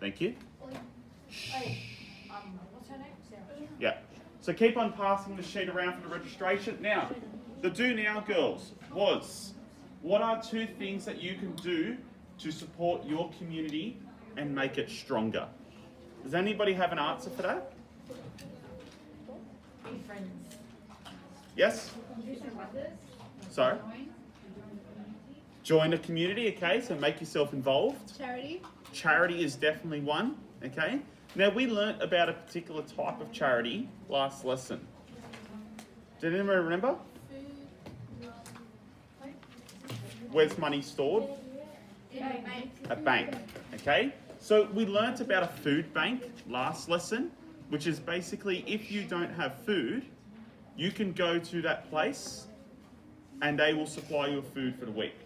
Thank you. What's her name? Sarah. Yeah. So keep on passing the sheet around for the registration. Now, the do now, girls, was what are 2 things that you can do to support your community and make it stronger? Does anybody have an answer for that? Be friends. Yes? Sorry? Join a community, okay, so make yourself involved. Charity. Charity is definitely one, okay? Now, we learnt about a particular type of charity last lesson. Did anyone remember? Where's money stored? A bank, okay? So we learnt about a food bank last lesson, which is basically if you don't have food, you can go to that place and they will supply you with food for the week,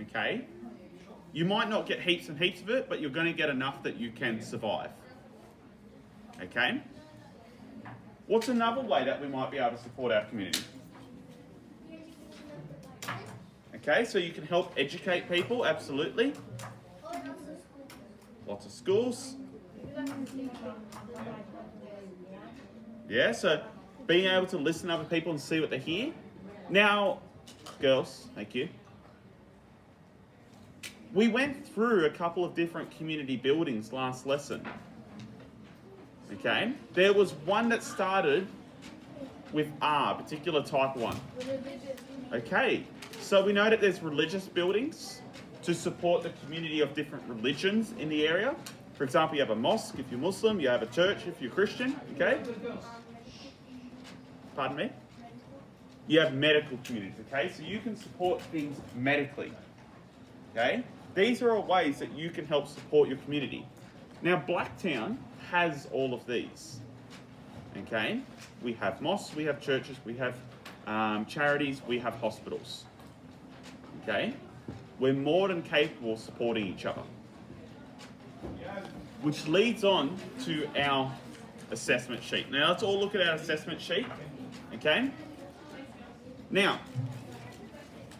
okay? You might not get heaps and heaps of it, but you're going to get enough that you can survive, okay? What's another way that we might be able to support our community? Okay, so you can help educate people, absolutely. Lots of schools. Yeah, so being able to listen to other people and see what they hear. Now, girls, thank you. We went through a couple of different community buildings last lesson. Okay, there was one that started with R, particular type 1. Okay, so we know that there's religious buildings to support the community of different religions in the area. For example, you have a mosque if you're Muslim, you have a church if you're Christian, okay? Pardon me? You have medical communities, okay? So you can support things medically, okay? These are all ways that you can help support your community. Now, Blacktown has all of these, okay? We have mosques, we have churches, we have charities, we have hospitals, okay? We're more than capable of supporting each other. Which leads on to our assessment sheet. Now, let's all look at our assessment sheet, okay? Now,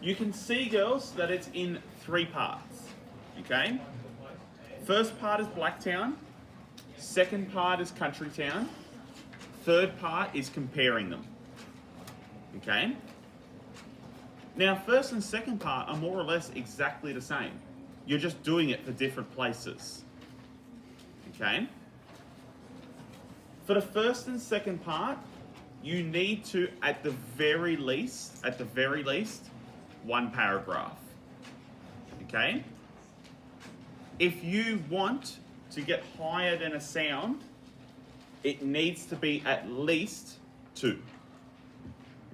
you can see, girls, that it's in 3 parts, okay? First part is Blacktown, second part is Country Town, third part is comparing them, okay? Now, first and second part are more or less exactly the same. You're just doing it for different places, okay? For the first and second part, you need to, at the very least, 1 paragraph, okay? If you want to get higher than a sound, it needs to be at least 2,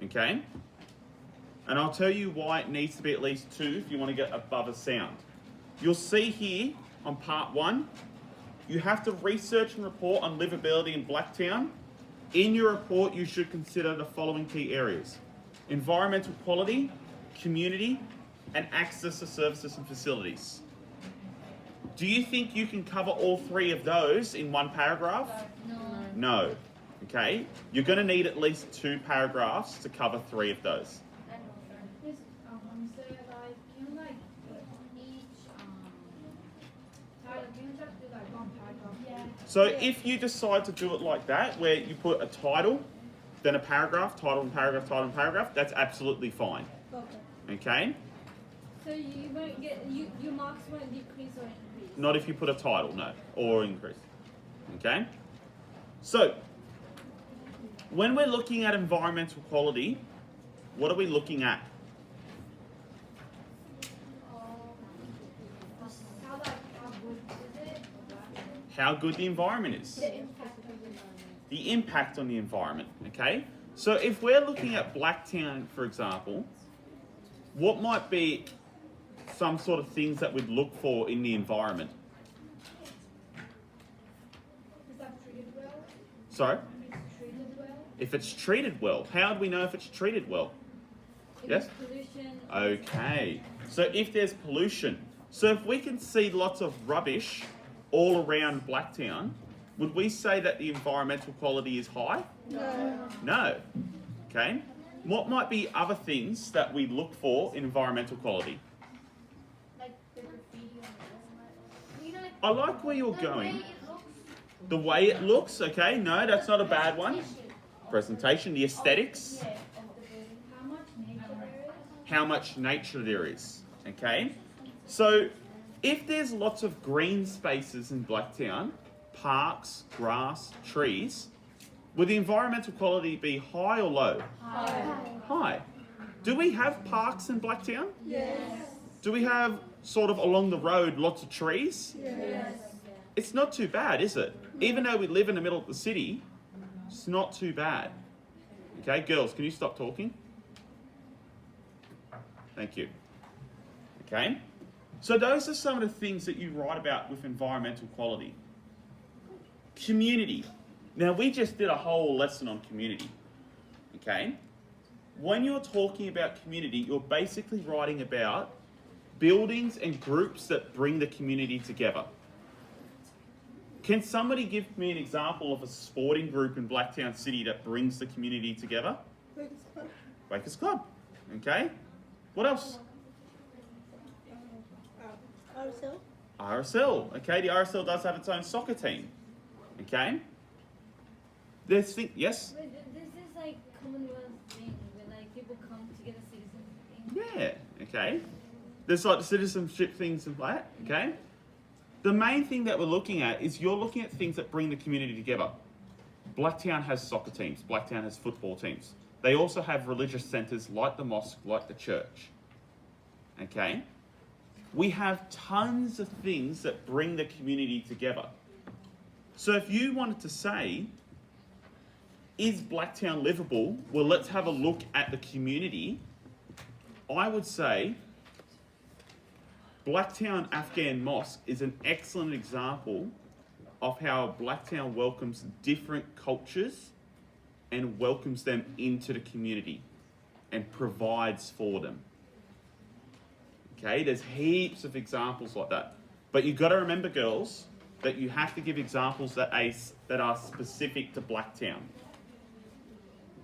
okay? And I'll tell you why it needs to be at least 2 if you want to get above a sound. You'll see here on part 1, you have to research and report on livability in Blacktown. In your report, you should consider the following key areas: environmental quality, community, and access to services and facilities. Do you think you can cover all 3 of those in 1 paragraph? No. Okay? You're going to need at least 2 paragraphs to cover 3 of those. So if you decide to do it like that, where you put a title, then a paragraph, title and paragraph, title and paragraph, that's absolutely fine. Okay? So you won't get, your marks won't decrease or increase? Not if you put a title, no, or increase. Okay? So, when we're looking at environmental quality, what are we looking at? How good the environment is. The impact on the environment, okay? So if we're looking at Blacktown, for example, what might be some sort of things that we'd look for in the environment? Is that treated well? Sorry? It's treated well? If it's treated well. How do we know if it's treated well? If Yes? pollution. Okay. So if there's pollution, so if we can see lots of rubbish all around Blacktown, would we say that the environmental quality is high? No. No. Okay. What might be other things that we look for in environmental quality? Like the graffiti on the wall. You know, like I like where you're going. The way it looks, okay? No, that's not a bad one. Presentation, the aesthetics. How much nature there is, okay? So, if there's lots of green spaces in Blacktown, parks, grass, trees, would the environmental quality be high or low? High. Do we have parks in Blacktown? Yes. Do we have sort of along the road lots of trees? Yes. It's not too bad, is it? Even though we live in the middle of the city, it's not too bad. Okay, girls, can you stop talking? Thank you. Okay, so those are some of the things that you write about with environmental quality. Community. Now, we just did a whole lesson on community. Okay, when you're talking about community, you're basically writing about buildings and groups that bring the community together. Can somebody give me an example of a sporting group in Blacktown City that brings the community together? Wakers Club. Okay. What else? RSL. RSL. Okay, the RSL does have its own soccer team. Okay. Yes? Wait, this is like Commonwealth thing where like people come together, citizen thing. Yeah. Okay. There's like the citizenship things and that. Okay. The main thing that we're looking at is you're looking at things that bring the community together. Blacktown has soccer teams. Blacktown has football teams. They also have religious centres like the mosque, like the church. Okay? We have tons of things that bring the community together. So if you wanted to say, is Blacktown livable? Well, let's have a look at the community. I would say Blacktown Afghan Mosque is an excellent example of how Blacktown welcomes different cultures and welcomes them into the community and provides for them. Okay, there's heaps of examples like that. But you've got to remember, girls, that you have to give examples that are specific to Blacktown.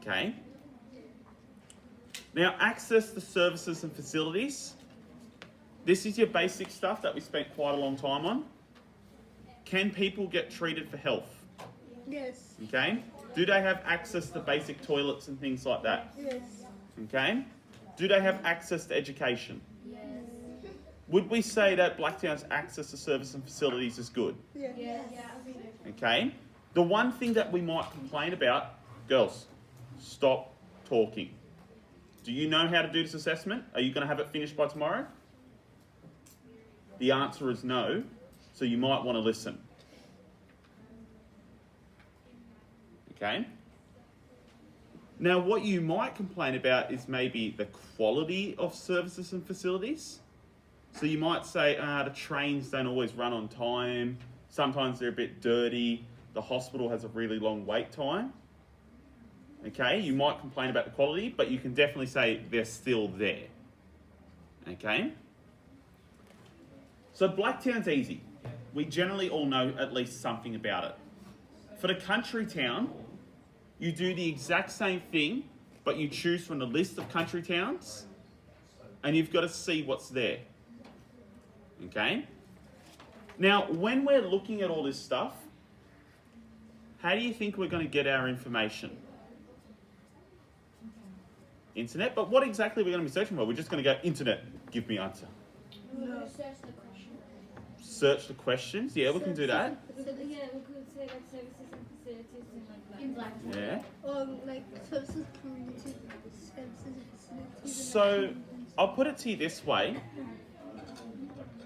Okay? Now, access to services and facilities. This is your basic stuff that we spent quite a long time on. Can people get treated for health? Yes. Okay? Do they have access to basic toilets and things like that? Yes. Okay? Do they have access to education? Yes. Would we say that Blacktown's access to service and facilities is good? Yes. Yes. Okay? The one thing that we might complain about, girls, stop talking. Do you know how to do this assessment? Are you going to have it finished by tomorrow? The answer is no, so you might want to listen. Okay? Now, what you might complain about is maybe the quality of services and facilities. So you might say, the trains don't always run on time. Sometimes they're a bit dirty. The hospital has a really long wait time. Okay, you might complain about the quality, but you can definitely say they're still there. Okay? So Blacktown's easy. We generally all know at least something about it. For the country town, you do the exact same thing, but you choose from the list of country towns, and you've got to see what's there. Okay? Now, when we're looking at all this stuff, how do you think we're going to get our information? Internet? But what exactly are we going to be searching for? We're just going to go, internet, give me answer. No. Search the questions? Yeah, we can do that. So yeah, we could say like services and facilities in like Blacktown. Yeah. Or like services, community services, and facilities. So, I'll put it to you this way.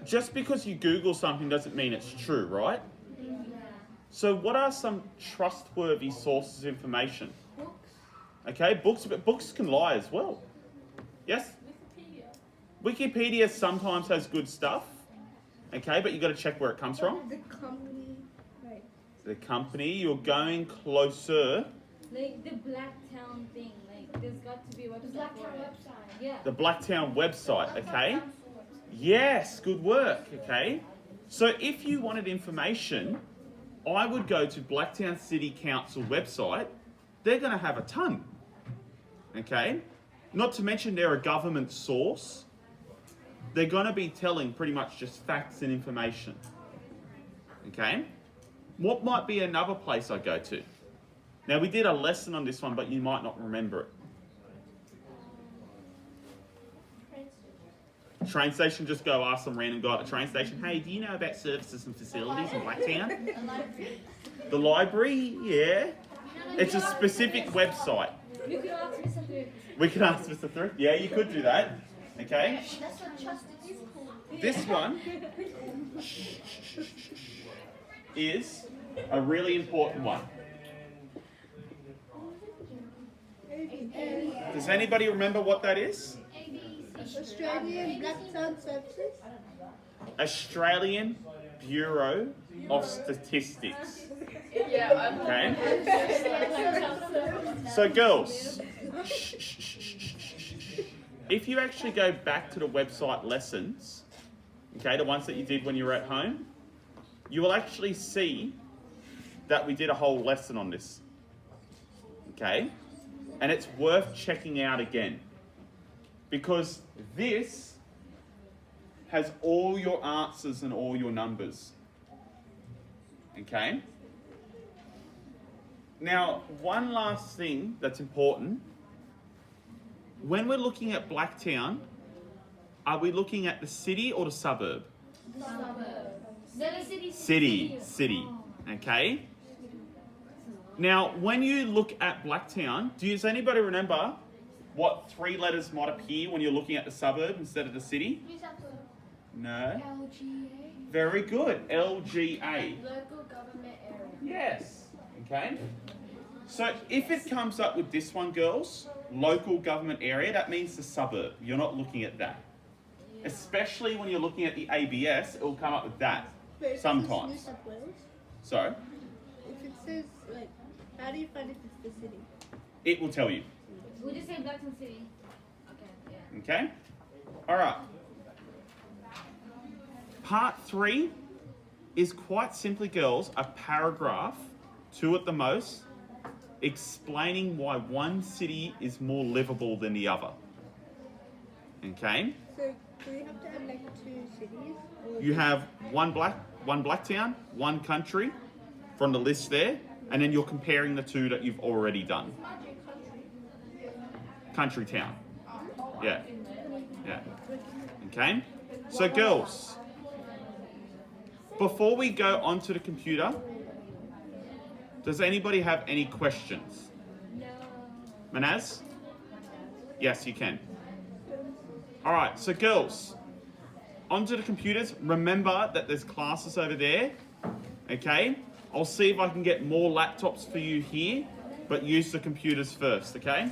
Just because you Google something doesn't mean it's true, right? So what are some trustworthy sources of information? Books. Okay, books, but books can lie as well. Yes? Wikipedia sometimes has good stuff. Okay, but you've got to check where it comes from. The company, right? The company, you're going closer. Like the Blacktown thing, like there's got to be a website. The Blacktown website. Yeah. The Blacktown website, okay? Yes, good work, okay? So if you wanted information, I would go to Blacktown City Council website. They're going to have a ton, okay? Not to mention they're a government source. They're going to be telling pretty much just facts and information, Okay? What might be another place I go to? Now, we did a lesson on this one, but you might not remember it. Train station, just go ask some random guy at the train station, hey, do you know about services and facilities in Blacktown? The library, yeah. It's a specific website. You could ask me something. We can ask Mr. Thrift. Yeah, you could do that. Okay? That's what trusted is called. This one is a really important one. Does anybody remember what that is? Australian Black Sound Services. Australian Bureau of Statistics. Yeah, Okay? So girls, if you actually go back to the website lessons, okay, the ones that you did when you were at home, you will actually see that we did a whole lesson on this. Okay? And it's worth checking out again. Because this has all your answers and all your numbers. Okay? Now, one last thing that's important. When we're looking at Blacktown, are we looking at the city or the suburb? City. Okay? Now, when you look at Blacktown, does anybody remember what 3 letters might appear when you're looking at the suburb instead of the city? No. LGA. Very good. LGA. Local government area. Yes. Okay. So if it comes up with this one, girls, local government area, that means the suburb. You're not looking at that. Especially when you're looking at the ABS, it will come up with that But if it says sometimes. New South Wales, So if it says, like, how do you find if it's the city? it will tell you. We just say Blacktown City. Okay, yeah. Okay? All right. Part 3 is quite simply, girls, a paragraph, 2 at the most, explaining why one city is more livable than the other. Okay? So, do we have to add, like, 2 cities? Or You have one Blacktown, one country from the list there, and then you're comparing the 2 that you've already done. Country town. Yeah. Yeah. Okay? So girls, before we go onto the computer, does anybody have any questions? No. Manaz? Yes, you can. Alright, so girls, onto the computers. Remember that there's classes over there. Okay? I'll see if I can get more laptops for you here, but use the computers first, okay?